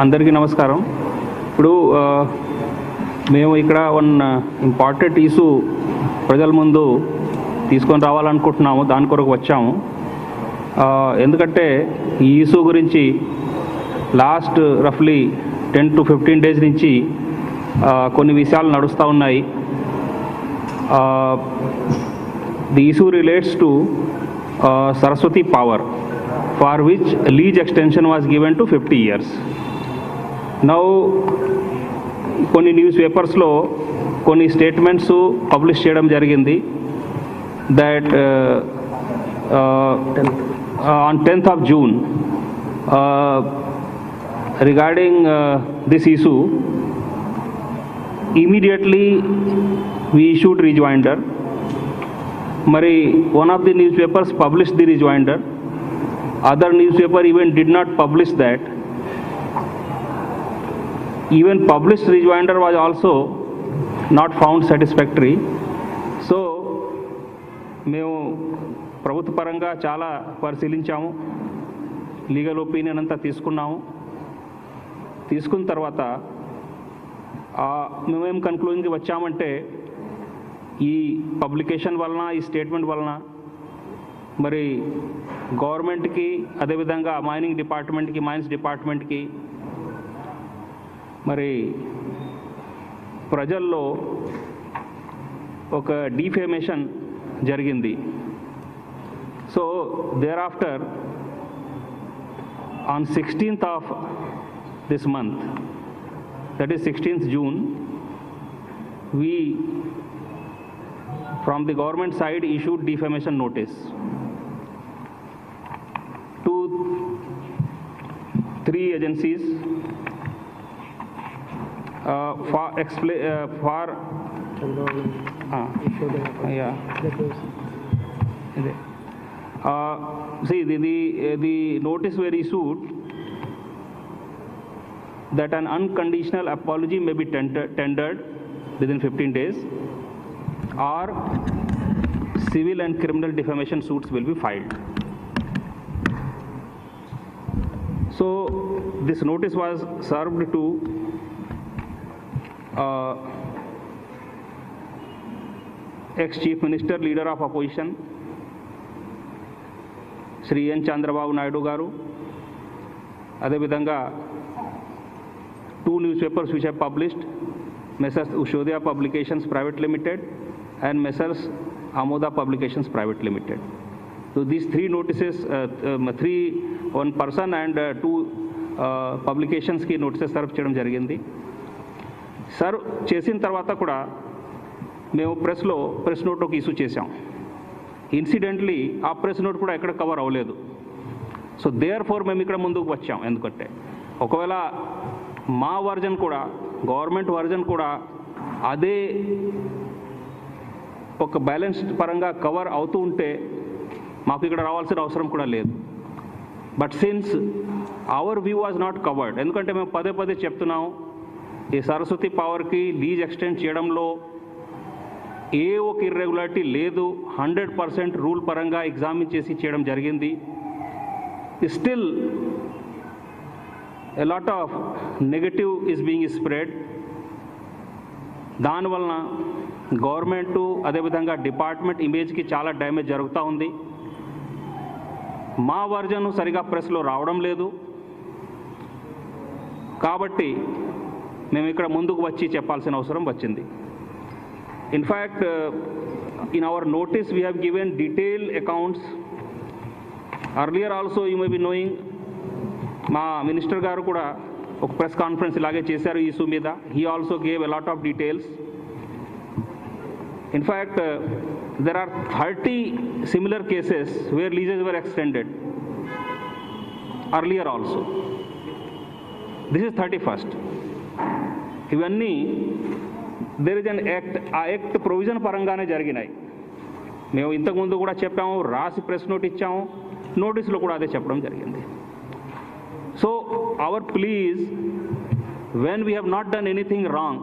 అందరికీ నమస్కారం. ఇప్పుడు మేము ఇక్కడ వన్ ఇంపార్టెంట్ ఇష్యూ ప్రజల ముందు తీసుకొని రావాలనుకుంటున్నాము. దాని కొరకు వచ్చాము. ఎందుకంటే ఈ ఇష్యూ గురించి లాస్ట్ రఫ్లీ 10 to 15 days నుంచి కొన్ని విషయాలు నడుస్తూ ఉన్నాయి. The issue relates to Saraswati Power, for which lease extension was given to 50 years. Now, కొన్ని న్యూస్ పేపర్స్లో కొన్ని స్టేట్మెంట్స్ పబ్లిష్ చేయడం జరిగింది that on 10th of June regarding this issue, immediately we issued rejoinder. Mari one of the newspapers published the rejoinder. Other newspaper even did not publish that. Even published rejoinder was also not found satisfactory. So మేము ప్రభుత్వ పరంగా చాలా పరిశీలించాము, legal opinion అంతా తీసుకున్నాము. తీసుకున్న తర్వాత మేమేం కన్క్లూజన్కి వచ్చామంటే ఈ పబ్లికేషన్ వలన, ఈ స్టేట్మెంట్ వలన మరి గవర్నమెంట్కి, అదేవిధంగా మైనింగ్ డిపార్ట్మెంట్కి, మైన్స్ డిపార్ట్మెంట్కి, మరి ప్రజల్లో ఒక డిఫేమేషన్ జరిగింది. So thereafter on 16th of this month, that is 16th June, we from the government side issued defamation notice to 3 agencies for see the notice were issued that an unconditional apology may be tendered within 15 days, or civil and criminal defamation suits will be filed. So this notice was served to ex-chief minister, leader of opposition, Shri N. Chandrababu Naidu garu. Adevidhanga 2 newspapers which have published, Messrs. Ushodhya Publications Private Limited and Messrs. Amoda Publications Private Limited. So these 3 notices, 1 person and 2 publications ki notices serve చేయడం జరిగింది. Serve చేసిన తర్వాత కూడా మేము press note ఒక issue చేసాం. Incidentally ఆ press note కూడా ఎక్కడ కవర్ అవ్వలేదు. సో దేర్ ఫోర్ మేము ఇక్కడ ముందుకు వచ్చాం. ఎందుకంటే ఒకవేళ మా వర్జన్ కూడా, గవర్నమెంట్ వర్జన్ కూడా అదే ఒక బ్యాలెన్స్ పరంగా కవర్ అవుతూ ఉంటే మాకు ఇక్కడ రావాల్సిన అవసరం కూడా లేదు. But since our view was not covered, ఎందుకంటే మేము పదే పదే చెప్తున్నాం, ఈ సరస్వతి పవర్కి లీజ్ ఎక్స్టెండ్ చేయడంలో ఏ ఒక ఇర్రెగ్యులారిటీ లేదు. 100% రూల్ పరంగా ఎగ్జామిన్ చేసి చేయడం జరిగింది. Still a lot of negative is being spread. దానివలన గవర్నమెంటు, అదేవిధంగా డిపార్ట్మెంట్ ఇమేజ్కి చాలా డ్యామేజ్ జరుగుతూ ఉంది. మా వర్జన్ సరిగా ప్రెస్లో రావడం లేదు. కాబట్టి మేము ఇక్కడ ముందుకు వచ్చి చెప్పాల్సిన అవసరం వచ్చింది. In fact in our notice we have given detail accounts. Earlier also you may be knowing, మా మినిస్టర్ గారు కూడా ఒక ప్రెస్ కాన్ఫరెన్స్ ఇలాగే చేశారు ఈ ఇష్యూ మీద. He also gave a lot of details. In fact there are 30 similar cases where leases were extended earlier also. This is 31st. ఇవన్నీ there is an act, ఆ యాక్ట్ ప్రొవిజన్ పరంగానే జరిగినాయి. మేము ఇంతకుముందు కూడా చెప్పాము, రాసి ప్రెస్ నోట్ ఇచ్చాము, నోటీసులో కూడా అదే చెప్పడం జరిగింది. So our plea is, when we have not done anything wrong,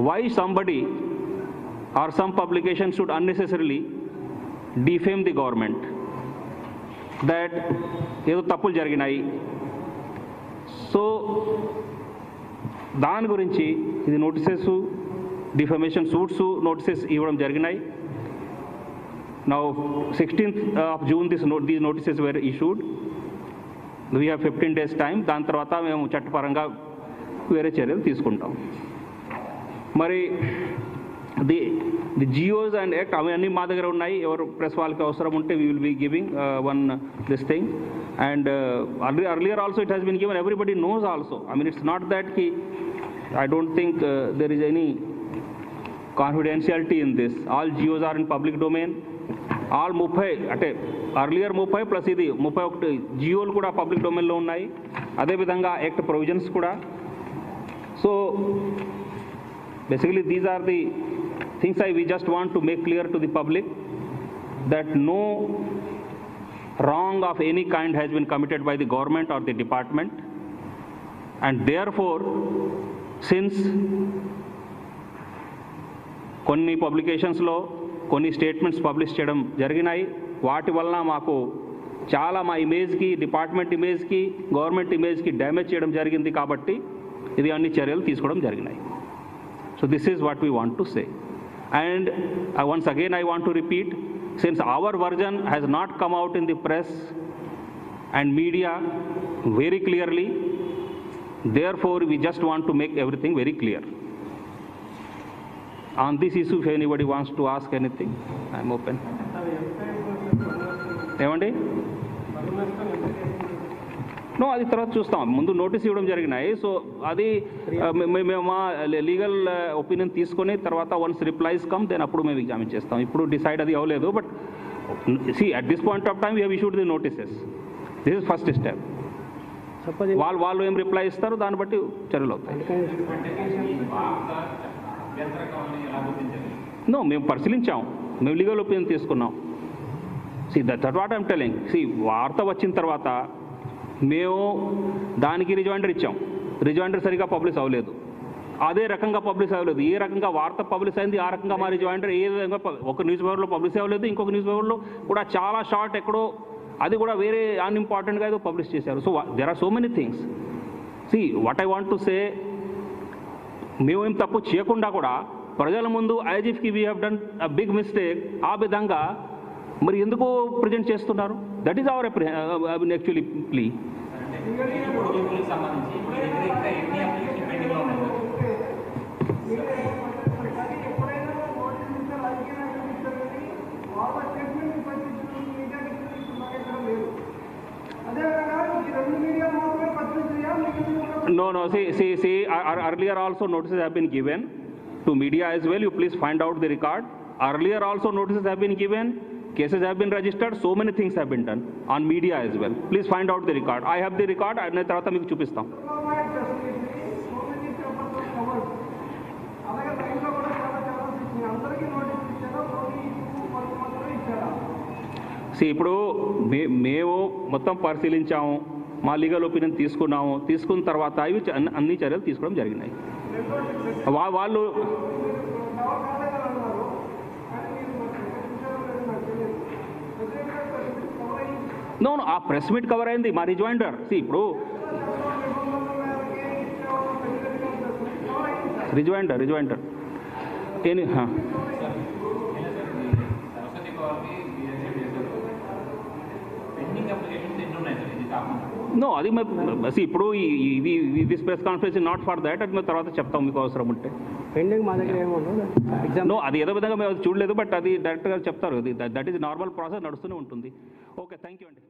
why somebody or some publication should unnecessarily defame the government that ఏదో తప్పులు జరిగినాయి, సో దాని గురించి ఇది నోటీసెస్, డిఫమేషన్ సూట్స్ నోటీసెస్ ఇవ్వడం జరిగినాయి. Now 16th of June these notices were issued. We have 15 days time. దాని తర్వాత మేము చట్టపరంగా వేరే చర్యలు తీసుకుంటాం. మరి ది జియోస్ అండ్ యాక్ట్ అవన్నీ మా దగ్గర ఉన్నాయి. ఎవరు ప్రెస్ వాళ్ళకి అవసరం ఉంటే we will be giving one this thing. And earlier also it has been given. Everybody knows also. I mean, it's not that I don't think there is any confidentiality in this. All GOs are in public domain. All 30 అంటే earlier 30 plus ఇది 31 జియోలు కూడా public డొమైన్లో ఉన్నాయి. అదేవిధంగా act provisions కూడా. So basically these are the things we just want to make clear to the public, that no wrong of any kind has been committed by the government or the department, and therefore since కొన్ని పబ్లికేషన్స్లో కొన్ని statements publish చేయడం జరిగినాయి, వాటి వలన మాకు చాలా మా ఇమేజ్కి, department ఇమేజ్కి, government ఇమేజ్కి damage చేయడం జరిగింది. కాబట్టి ఇది అన్ని చర్యలు తీసుకోవడం జరిగినాయి. So this is what we want to say. And once again I want to repeat, since our version has not come out in the press and media very clearly, therefore we just want to make everything very clear. On this issue, if anybody wants to ask anything, I am open. ఏమండి? No, అది తర్వాత చూస్తాం. ముందు notice ఇవ్వడం జరిగినాయి. So అది మేము మా లీగల్ ఒపీనియన్ తీసుకొని తర్వాత వన్స్ రిప్లైస్ కమ్ దెన్ అప్పుడు మేము ఎగ్జామిన్ చేస్తాం. ఇప్పుడు డిసైడ్ అది అవ్వలేదు. But see at this point of time we have issued the notices. This is first step. వాళ్ళు ఏం రిప్లై ఇస్తారో దాన్ని బట్టి చర్యలు అవుతాయి. నో, మేము పరిశీలించాం, మేము లీగల్ ఒపీనియన్ తీసుకున్నాం. See that what I'm telling. See వార్త వచ్చిన తర్వాత మేము దానికి రిజాయిండర్ ఇచ్చాం. రిజాయిండర్ సరిగా పబ్లిష్ అవ్వలేదు. అదే రకంగా పబ్లిష్ అవ్వలేదు. ఏ రకంగా వార్త పబ్లిష్ అయింది ఆ రకంగా మా రిజాయిండర్ ఏ విధంగా ఒక న్యూస్ పేపర్లో పబ్లిష్ అవ్వలేదు. ఇంకొక న్యూస్ పేపర్లో కూడా చాలా షార్ట్ ఎక్కడో అది కూడా వేరే అన్ఇంపార్టెంట్గా ఏదో పబ్లిష్ చేశారు. So there are so many things. See what I want to say, మేమేం తప్పు చేయకుండా కూడా ప్రజల ముందు యాజ్ ఇఫ్కి we have done a big mistake ఆ విధంగా మరి ఎందుకు ప్రజెంట్ చేస్తున్నారు? That is our actually plea. No, see, earlier also notices have been given to media as well. You please find out the record. Earlier also notices have been given, cases have been registered, so many things have been done on media as well. Please find out the record. I have the record, and నేను తర్వాత మీకు చూపిస్తాం. ఇప్పుడు మేము మొత్తం పరిశీలించాము, మా legal opinion తీసుకున్నాము. తీసుకున్న తర్వాత ఇవి అన్ని చర్యలు తీసుకోవడం జరిగినాయి. వాళ్ళు నో ఆ ప్రెస్ మీట్ కవర్ అయింది మా రిజాయిండర్. ఇప్పుడు రిజాయిండర్ ఏని నో అది ఇప్పుడు this press conference not for that. అది మేము తర్వాత చెప్తాం మీకు అవసరం ఉంటే. పెండింగ్ మా దగ్గర ఏమో నో అది ఏదో విధంగా మేము చూడలేదు. బట్ అది డైరెక్ట్గా చెప్తారు. దట్ ఈస్ నార్మల్ ప్రాసెస్ నడుస్తూనే ఉంటుంది. ఓకే, థ్యాంక్ యూ అండి.